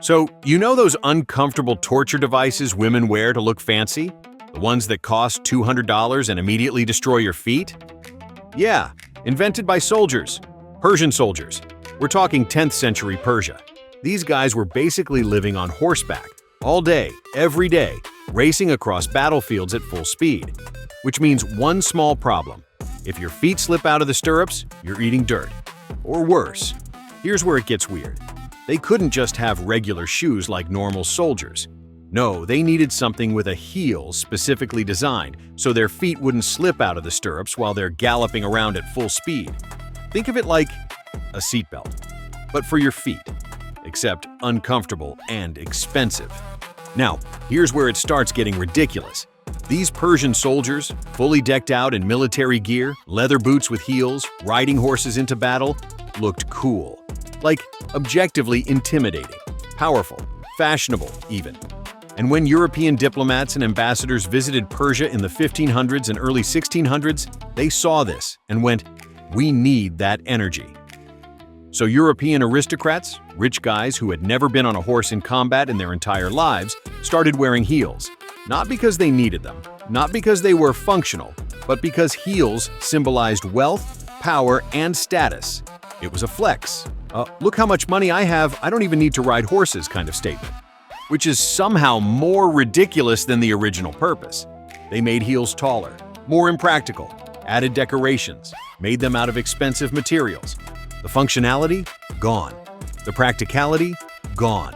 So, you know those uncomfortable torture devices women wear to look fancy? The ones that cost $200 and immediately destroy your feet? Yeah, invented by soldiers. Persian soldiers. We're talking 10th century Persia. These guys were basically living on horseback, all day, every day, racing across battlefields at full speed. Which means one small problem. If your feet slip out of the stirrups, you're eating dirt. Or worse. Here's where it gets weird. They couldn't just have regular shoes like normal soldiers. No, they needed something with a heel specifically designed so their feet wouldn't slip out of the stirrups while they're galloping around at full speed. Think of it like a seatbelt, but for your feet, except uncomfortable and expensive. Now, here's where it starts getting ridiculous. These Persian soldiers, fully decked out in military gear, leather boots with heels, riding horses into battle, looked cool. Like, objectively intimidating, powerful, fashionable even. And when European diplomats and ambassadors visited Persia in the 1500s and early 1600s, they saw this and went, "We need that energy." So European aristocrats, rich guys who had never been on a horse in combat in their entire lives, started wearing heels. Not because they needed them, not because they were functional, but because heels symbolized wealth, power, and status. It was a flex. Look how much money I have, I don't even need to ride horses kind of statement. Which is somehow more ridiculous than the original purpose. They made heels taller, more impractical, added decorations, made them out of expensive materials. The functionality? Gone. The practicality? Gone.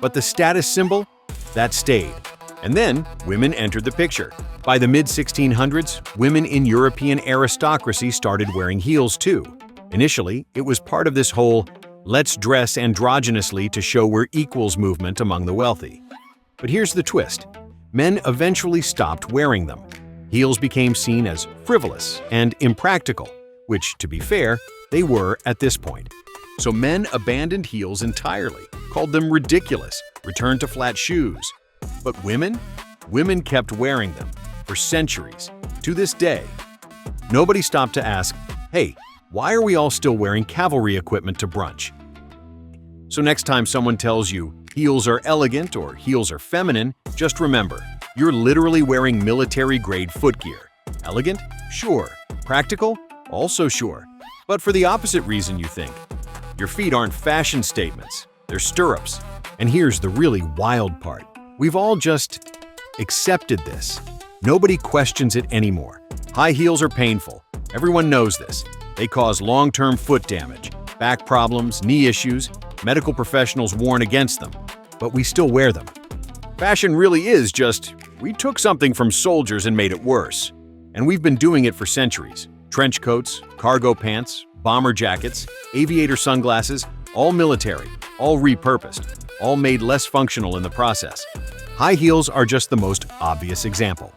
But the status symbol? That stayed. And then, women entered the picture. By the mid-1600s, women in European aristocracy started wearing heels too. Initially, it was part of this whole "let's dress androgynously to show we're equals" movement among the wealthy. But here's the twist. Men eventually stopped wearing them. Heels became seen as frivolous and impractical, which, to be fair, they were at this point. So men abandoned heels entirely, called them ridiculous, returned to flat shoes. But women? Women kept wearing them for centuries, to this day. Nobody stopped to ask, hey, why are we all still wearing cavalry equipment to brunch? So next time someone tells you heels are elegant or heels are feminine, just remember, you're literally wearing military-grade footgear. Elegant? Sure. Practical? Also sure. But for the opposite reason you think. Your feet aren't fashion statements, they're stirrups. And here's the really wild part. We've all just accepted this. Nobody questions it anymore. High heels are painful. Everyone knows this. They cause long-term foot damage, back problems, knee issues. Medical professionals warn against them, but we still wear them. Fashion really is just, we took something from soldiers and made it worse. And we've been doing it for centuries. Trench coats, cargo pants, bomber jackets, aviator sunglasses, all military, all repurposed, all made less functional in the process. High heels are just the most obvious example.